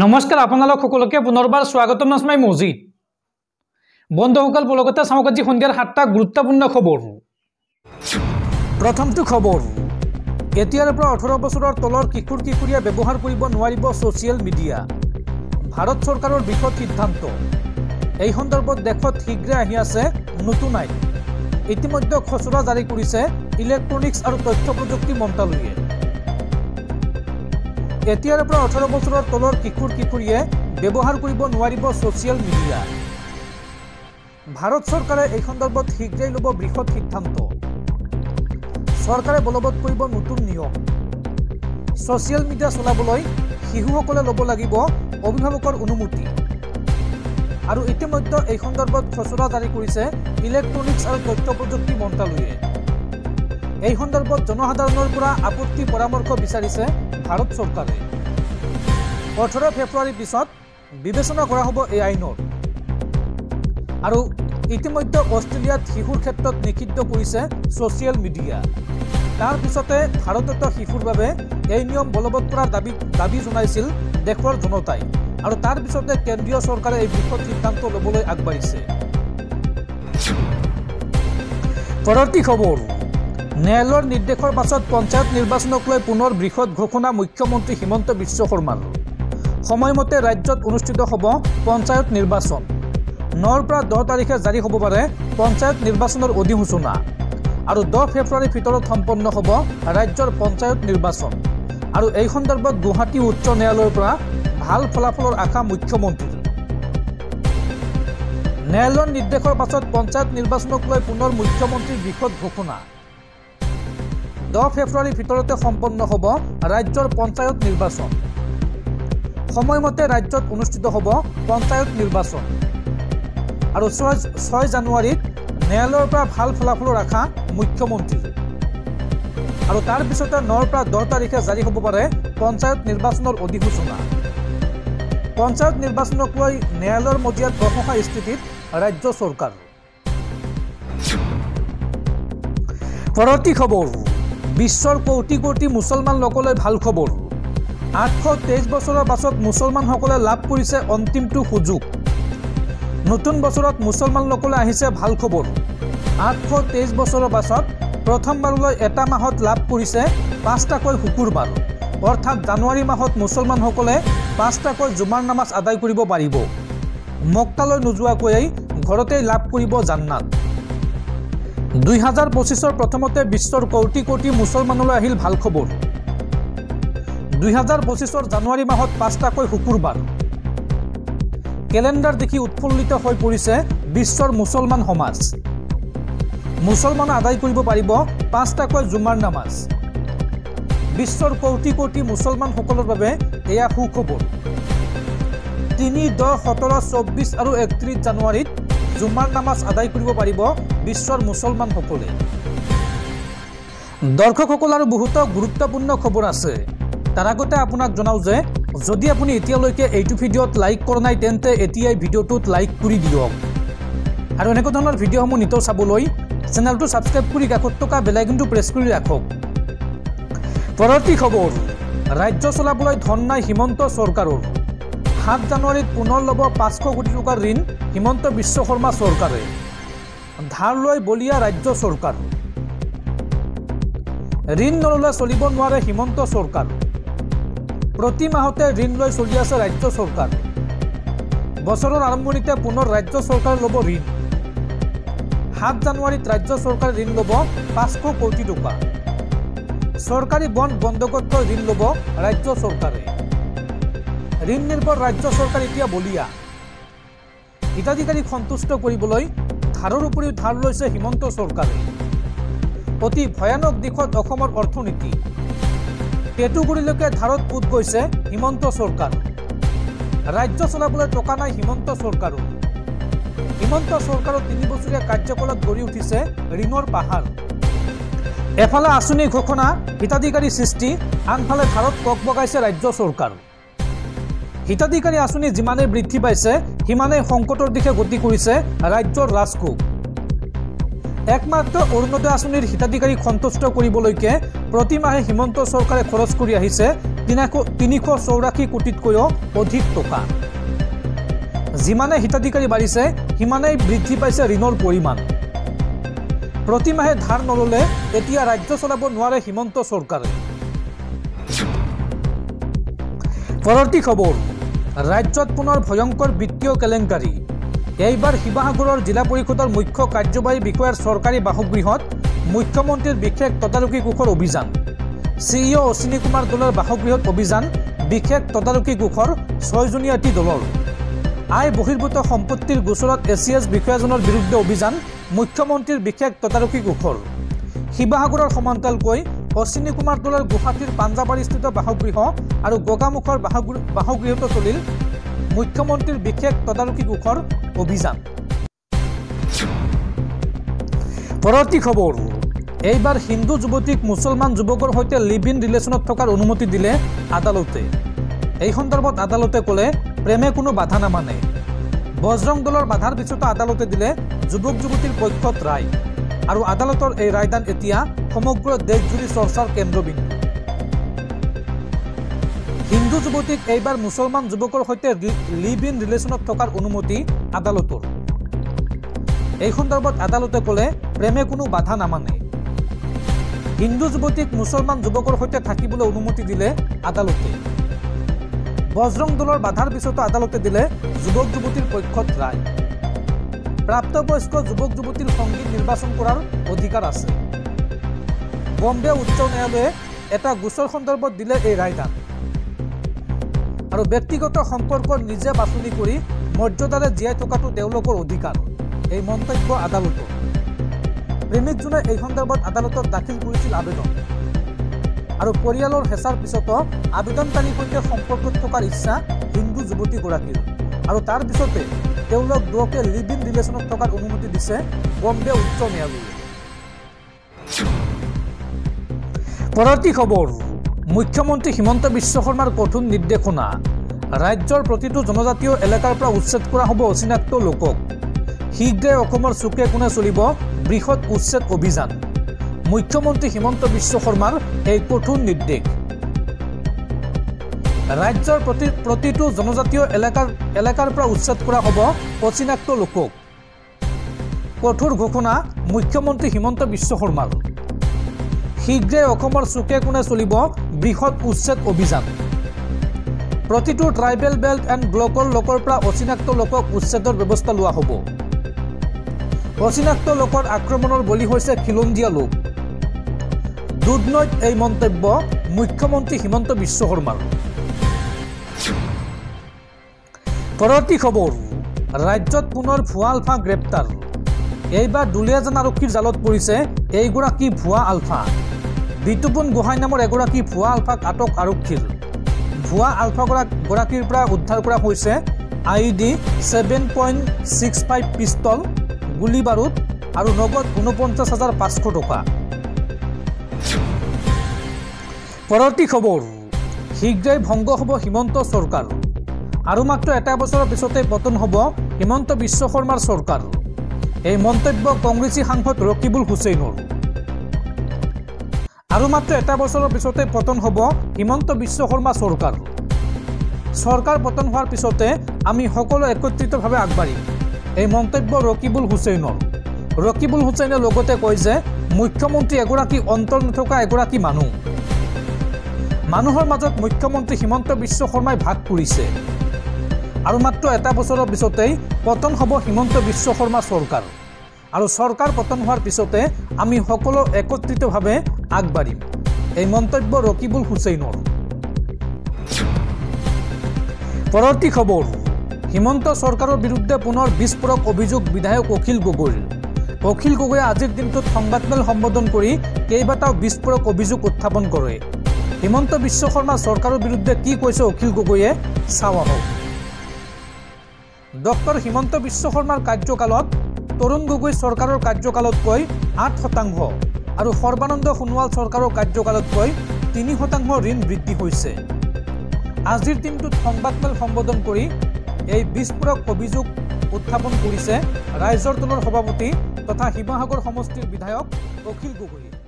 নমস্কাৰ আপোনালোক সকলোকে পুনৰবাৰ স্বাগতম নাছমাই মজিদ বন্ধুসকল বলগতে চাওক আজি সন্ধিয়াৰ 7টা গুৰুত্বপূৰ্ণ খবৰ। প্ৰথমটো খবৰ, এতিয়াৰ পৰা 18 বছৰৰ তলৰ কিশোৰীয়ে ব্যৱহাৰ কৰিব নোৱাৰিব ছ'চিয়েল মিডিয়া। ভাৰত চৰকাৰৰ বৃহৎ সিদ্ধান্ত। এই সন্দৰ্ভত দেশত শীঘ্ৰে আহি আছে নতুন আইন। ইতিমধ্যে খচৰা জাৰি কৰিছে ইলেক্ট্ৰনিক্স আৰু তথ্য প্ৰযুক্তি মন্ত্ৰালয়ে। এতিয়াৰ পৰা 18 বছৰৰ তলৰ কিশোৰীয়ে ব্যৱহাৰ কৰিব নোৱাৰিব ছ'চিয়েল মিডিয়া। ভাৰত চৰকাৰে এই সন্দৰ্ভত শীঘ্ৰেই ল'ব বৃহৎ সিদ্ধান্ত। চৰকাৰে বলবৎ কৰিব নতুন নিয়ম। ছ'চিয়েল মিডিয়া চলাবলৈ শিশুসকলে ল'ব লাগিব অভিভাৱকৰ অনুমতি। আৰু ইতিমধ্যে এই সন্দৰ্ভত খচৰা জাৰি কৰিছে ইলেক্ট্ৰনিক্স আৰু তথ্য প্ৰযুক্তি মন্ত্ৰালয়ে। এই সন্দৰ্ভত জনসাধাৰণৰ পৰা আপত্তি পৰামৰ্শ বিচাৰিছে ভাৰত চৰকাৰে। 18 ফেব্ৰুৱাৰীৰ পিছত বিবেচনা কৰা হ'ব এই আইনৰ। আৰু ইতিমধ্যে অষ্ট্ৰেলিয়াত শিশুৰ ক্ষেত্ৰত নিষিদ্ধ কৰিছে ছ'চিয়েল মিডিয়া। তাৰ পিছতে ভাৰতত শিশুৰ বাবে এই নিয়ম বলবৎ কৰাৰ দাবী জনাইছিল দেশৰ জনতাই। আৰু তাৰ পিছতে কেন্দ্ৰীয় চৰকাৰে এই বৃহৎ সিদ্ধান্ত ল'বলৈ আগবাঢ়িছে। পৰৱৰ্তী খবৰ, ন্যায়ালয়ৰ নিৰ্দেশৰ পাছত পঞ্চায়ত নিৰ্বাচনক লৈ পুনৰ বৃহৎ ঘোষণা মুখ্যমন্ত্ৰী হিমন্ত বিশ্ব শৰ্মাৰ। সময়মতে ৰাজ্যত অনুষ্ঠিত হ'ব পঞ্চায়ত নিৰ্বাচন। 9ৰ পৰা 10 তাৰিখে জাৰি হ'ব পাৰে পঞ্চায়ত নিৰ্বাচনৰ অধিসূচনা। আৰু 10 ফেব্ৰুৱাৰীৰ ভিতৰত সম্পন্ন হ'ব ৰাজ্যৰ পঞ্চায়ত নিৰ্বাচন। আৰু এই সন্দৰ্ভত গুৱাহাটী উচ্চ ন্যায়ালয়ৰ পৰা ভাল ফলাফলৰ আশা মুখ্যমন্ত্ৰীৰ। ন্যায়ালয়ৰ নিৰ্দেশৰ পাছত পঞ্চায়ত নিৰ্বাচনক লৈ পুনৰ মুখ্যমন্ত্ৰীৰ বৃহৎ ঘোষণা। 10 ফেব্ৰুৱাৰীৰ ভিতৰতে সম্পন্ন হ'ব ৰাজ্যৰ পঞ্চায়ত নিৰ্বাচন। সময়মতে ৰাজ্যত অনুষ্ঠিত হ'ব পঞ্চায়ত নিৰ্বাচন। আৰু 6 জানুৱাৰীত ন্যায়ালয়ৰ পৰা ভাল ফলাফলৰ আশা মুখ্যমন্ত্ৰীৰ। আৰু তাৰ পিছতে 9ৰ পৰা 10 তাৰিখে জাৰি হ'ব পাৰে পঞ্চায়ত নিৰ্বাচনৰ অধিসূচনা। পঞ্চায়ত নিৰ্বাচনক লৈ ন্যায়ালয়ৰ মজিয়াত অসহায় স্থিতিত ৰাজ্য চৰকাৰ। পৰৱৰ্তী খবৰ, বিশ্বৰ কোটি কোটি মুছলমান লোকলৈ ভাল খবৰ। 823 বছৰৰ পাছত মুছলমানসকলে লাভ কৰিছে অন্তিমটো সুযোগ। নতুন বছৰত মুছলমান লোকলৈ আহিছে ভাল খবৰ। 823 বছৰৰ পাছত প্ৰথমবাৰলৈ এটা মাহত লাভ কৰিছে 5টাকৈ শুকুৰবাৰ। অৰ্থাৎ জানুৱাৰী মাহত মুছলমানসকলে 5টাকৈ জুমাৰ নামাজ আদায় কৰিব পাৰিব। মক্কালৈ নোযোৱাকৈয়ে ঘৰতেই লাভ কৰিব জান্নাত। 2025ৰ প্ৰথমতে বিশ্বৰ কোটি কোটি মুছলমানলৈ আহিল ভাল খবৰ। 2025ৰ জানুৱাৰী মাহত 5টাকৈ শুকুৰবাৰ। কেলেণ্ডাৰ দেখি উৎফুল্লিত হৈ পৰিছে বিশ্বৰ মুছলমান সমাজ। মুছলমানে আদায় কৰিব পাৰিব 5টাকৈ জুমাৰ নামাজ। বিশ্বৰ কোটি কোটি মুছলমানসকলৰ বাবে এয়া সুখবৰ। 3, 10, 17, 24 আৰু 31 জানুৱাৰীত জুমাৰ নামাজ আদায় কৰিব পাৰিব বিশ্বৰ মুছলমানসকলে। দৰ্শকসকল, আৰু বহুতো গুৰুত্বপূৰ্ণ খবৰ আছে। তাৰ আগতে আপোনাক জনাওঁ যে যদি আপুনি এতিয়ালৈকে এইটো ভিডিঅ'ত লাইক কৰা নাই তেন্তে এতিয়াই ভিডিঅ'টোত লাইক কৰি দিয়ক। আৰু এনেকুৱা ধৰণৰ ভিডিঅ'সমূহ নিতৌ চাবলৈ চেনেলটো ছাবস্ক্ৰাইব কৰি কাষত থকা বেল আইকনটো প্ৰেছ কৰি ৰাখক। পৰৱৰ্তী খবৰ, ৰাজ্য চলাবলৈ ধন নাই হিমন্ত চৰকাৰৰ। 7 জানুৱাৰীত পুনৰ ল'ব 500 কোটি টকাৰ ঋণ হিমন্ত বিশ্ব শৰ্মা চৰকাৰে। ধাৰ লৈ বলীয়া ৰাজ্য চৰকাৰ। ঋণ নল'লে চলিব নোৱাৰে হিমন্ত চৰকাৰ। প্ৰতি মাহতে ঋণ লৈ চলি আছে ৰাজ্য চৰকাৰ। বছৰৰ আৰম্ভণিতে পুনৰ ৰাজ্য চৰকাৰে ল'ব ঋণ। 7 জানুৱাৰীত ৰাজ্য চৰকাৰে ঋণ ল'ব 500 কোটি টকা। চৰকাৰী বণ্ড বন্ধকত থৈ ঋণ ল'ব ৰাজ্য চৰকাৰে। ঋণ নিৰ্ভৰ ৰাজ্য চৰকাৰ এতিয়া বলীয়া। হিতাধিকাৰীক সন্তুষ্ট কৰিবলৈ ধাৰৰ উপৰিও ধাৰ লৈছে হিমন্ত চৰকাৰে। অতি ভয়ানক দিশত অসমৰ অৰ্থনীতি। পেটুগুৰিলৈকে ধাৰত পোত গৈছে হিমন্ত চৰকাৰ। ৰাজ্য চলাবলৈ টকা নাই হিমন্ত চৰকাৰো। হিমন্ত চৰকাৰৰ 3 বছৰীয়া কাৰ্যকালত গঢ়ি উঠিছে ঋণৰ পাহাৰ। এফালে আঁচনি ঘোষণা, হিতাধিকাৰী সৃষ্টি, আনফালে ধাৰত কক বগাইছে ৰাজ্য চৰকাৰ। হিতাধিকাৰী আঁচনি যিমানেই বৃদ্ধি পাইছে সিমানেই সংকটৰ দিশে গতি কৰিছে ৰাজ্যৰ ৰাজকোষ। একমাত্ৰ অৰুণোদয় আঁচনিৰ হিতাধিকাৰীক সন্তুষ্ট কৰিবলৈকে প্ৰতি মাহে হিমন্ত চৰকাৰে খৰচ কৰি আহিছে 384 কোটিতকৈও অধিক টকা। যিমানে হিতাধিকাৰী বাঢ়িছে সিমানেই বৃদ্ধি পাইছে ঋণৰ পৰিমাণ। প্ৰতি মাহে ধাৰ নললে এতিয়া ৰাজ্য চলাব নোৱাৰে হিমন্ত চৰকাৰে। পৰৱৰ্তী খবৰ, ৰাজ্যত পুনৰ ভয়ংকৰ বিত্তীয় কেলেংকাৰী। এইবাৰ শিৱসাগৰৰ জিলা পৰিষদৰ মুখ্য কাৰ্যবাহী বিষয়াৰ চৰকাৰী বাসগৃহত মুখ্যমন্ত্ৰীৰ বিশেষ তদাৰকী কোষৰ অভিযান। CEO অশ্বিনী কুমাৰ দলৰ বাসগৃহত অভিযান বিশেষ তদাৰকী কোষৰ 6জনীয়া এটি দলৰ। আয় বহিৰ্ভূত সম্পত্তিৰ গোচৰত ACS বিষয়াজনৰ বিৰুদ্ধে অভিযান মুখ্যমন্ত্ৰীৰ বিশেষ তদাৰকী কোষৰ। শিৱসাগৰৰ সমান্তৰালকৈ অশ্বিনী কুমাৰ দলৰ গুৱাহাটীৰ পাঞ্জাবাৰীস্থিত বাসগৃহ আৰু গোগামুখৰ বাসগৃহতো চলিল মুখ্যমন্ত্ৰীৰ বিশেষ তদাৰকী কোষৰ অভিযান। পৰৱৰ্তী খবৰ, এইবাৰ হিন্দু যুৱতীক মুছলমান যুৱকৰ সৈতে লিভ ইন ৰিলেশ্যনত থকাৰ অনুমতি দিলে আদালতে। এই সন্দৰ্ভত আদালতে ক'লে প্ৰেমে কোনো বাধা নামানে। বজৰং দলৰ বাধাৰ পিছতো আদালতে দিলে যুৱক যুৱতীৰ পক্ষত ৰায়, আৰু আদালতৰ এই ৰায়দান এতিয়া সমগ্ৰ দেশজুৰি চৰ্চাৰ কেন্দ্ৰবিন্দু। হিন্দু যুৱতীক এইবাৰ মুছলমান যুৱকৰ সৈতে লিভ ইন ৰিলেশ্যনত থকাৰ অনুমতি আদালতৰ। এই সন্দৰ্ভত আদালতে ক'লে প্ৰেমে কোনো বাধা নামানে। হিন্দু যুৱতীক মুছলমান যুৱকৰ সৈতে থাকিবলৈ অনুমতি দিলে আদালতে। বজৰং দলৰ বাধাৰ পিছতো আদালতে দিলে যুৱক যুৱতীৰ পক্ষত ৰায়। প্ৰাপ্তবয়স্ক যুৱক যুৱতীৰ সংগীত নিৰ্বাচন কৰাৰ অধিকাৰ আছে। বম্বে উচ্চ ন্যায়ালয়ে এটা গোচৰ সন্দৰ্ভত দিলে এই ৰায়দান। আৰু ব্যক্তিগত সম্পৰ্ক নিজে বাছনি কৰি মৰ্যাদাৰে জীয়াই থকাটো তেওঁলোকৰ অধিকাৰ, এই মন্তব্য আদালতৰ। প্ৰেমিকজনে এই সন্দৰ্ভত আদালতত দাখিল কৰিছিল আবেদন, আৰু পৰিয়ালৰ হেঁচাৰ পিছতো আবেদনকাৰীৰ সৈতে সম্পৰ্কত থকাৰ ইচ্ছা হিন্দু যুৱতীগৰাকীৰ, আৰু তাৰ পিছতে তেওঁলোক দুয়োকে লিভ ইন ৰিলেশ্যনত থকাৰ অনুমতি দিছে বম্বে উচ্চ ন্যায়ালয়ে। পৰৱৰ্তী খবৰ, মুখ্যমন্ত্ৰী হিমন্ত বিশ্ব শৰ্মাৰ কঠোৰ নিৰ্দেশনা। ৰাজ্যৰ প্ৰতিটো জনজাতীয় এলেকাৰ পৰা উচ্ছেদ কৰা হ'ব অচিনাক্ত লোকক। শীঘ্ৰে অসমৰ চুকে কোণে চলিব বৃহৎ উচ্ছেদ অভিযান। মুখ্যমন্ত্ৰী হিমন্ত বিশ্ব শৰ্মাৰ এই কঠোৰ নিৰ্দেশ। ৰাজ্যৰ প্ৰতিটো জনজাতীয় এলেকাৰ পৰা উচ্ছেদ কৰা হ'ব অচিনাক্ত লোকক। কঠোৰ ঘোষণা মুখ্যমন্ত্ৰী হিমন্ত বিশ্ব শৰ্মাৰ। শীঘ্ৰে অসমৰ চুকে কোণে চলিব বৃহৎ উচ্ছেদ অভিযান। প্ৰতিটো ট্ৰাইবেল বেল্ট এণ্ড ব্লকৰ লোকৰ পৰা অচিনাক্ত লোকক উচ্ছেদৰ ব্যৱস্থা লোৱা হ'ব। অচিনাক্ত লোকৰ আক্ৰমণৰ বলি হৈছে খিলঞ্জীয়া লোক। দুধনৈত এই মন্তব্য মুখ্যমন্ত্ৰী হিমন্ত বিশ্ব শৰ্মাৰ। পৰৱৰ্তী খবৰ, ৰাজ্যত পুনৰ ভুৱা আলফা গ্ৰেপ্তাৰ। এইবাৰ দুলীয়াজান আৰক্ষীৰ জালত পৰিছে এইগৰাকী ভুৱা আলফা। বিতুপন গোহাঁই নামৰ এগৰাকী ভুৱা আলফাক আটক আৰক্ষীৰ। ভুৱা আলফাগৰাকীৰ পৰা উদ্ধাৰ কৰা হৈছে IED 7.65 পিষ্টল, গুলী বাৰুদ আৰু নগদ 49,500 টকা। পৰৱৰ্তী খবৰ, শীঘ্ৰেই ভংগ হ'ব হিমন্ত চৰকাৰ। আৰু মাত্ৰ এটা বছৰৰ পিছতে পতন হ'ব হিমন্ত বিশ্ব শৰ্মাৰ চৰকাৰ। এই মন্তব্য কংগ্ৰেছী সাংসদ ৰকিবুল হুছেইনৰ। আৰু মাত্ৰ এটা বছৰৰ পিছতে পতন হ'ব হিমন্ত বিশ্ব শৰ্মা চৰকাৰ। চৰকাৰ পতন হোৱাৰ পিছতে আমি সকলো একত্ৰিতভাৱে আগবাঢ়িম, এই মন্তব্য ৰকিবুল হুছেইনৰ। ৰকিবুল হুছেইনে লগতে কয় যে মুখ্যমন্ত্ৰী এগৰাকী অন্তৰ নথকা এগৰাকী মানুহ। মানুহৰ মাজত মুখ্যমন্ত্ৰী হিমন্ত বিশ্ব শৰ্মাই ভাগ কৰিছে। আৰু মাত্ৰ এটা বছৰৰ পিছতেই পতন হ'ব হিমন্ত বিশ্ব শৰ্মা চৰকাৰ। আৰু চৰকাৰ পতন হোৱাৰ পিছতে আমি সকলো একত্ৰিতভাৱে আগবাঢ়িম, এই মন্তব্য ৰকিবুল হুছেইনৰ। পৰৱৰ্তী খবৰ, হিমন্ত চৰকাৰৰ বিৰুদ্ধে পুনৰ বিস্ফোৰক অভিযোগ বিধায়ক অখিল গগৈৰ। অখিল গগৈয়ে আজিৰ দিনটোত সংবাদমেল সম্বোধন কৰি কেইবাটাও বিস্ফোৰক অভিযোগ উত্থাপন কৰে। হিমন্ত বিশ্ব শৰ্মা চৰকাৰৰ বিৰুদ্ধে কি কৈছে অখিল গগৈয়ে, চাওঁ আহক। ডক্টৰ হিমন্ত বিশ্ব শৰ্মাৰ কাৰ্যকালত তৰুণ গগৈ চৰকাৰৰ কাৰ্যকালতকৈ 8% আৰু সৰ্বানন্দ সোণোৱাল চৰকাৰৰ কাৰ্যকালতকৈ 3% ঋণ বৃদ্ধি হৈছে। আজিৰ দিনটোত সংবাদমেল সম্বোধন কৰি এই বিস্ফোৰক অভিযোগ উত্থাপন কৰিছে ৰাইজৰ দলৰ সভাপতি তথা শিৱসাগৰ সমষ্টিৰ বিধায়ক অখিল গগৈয়ে।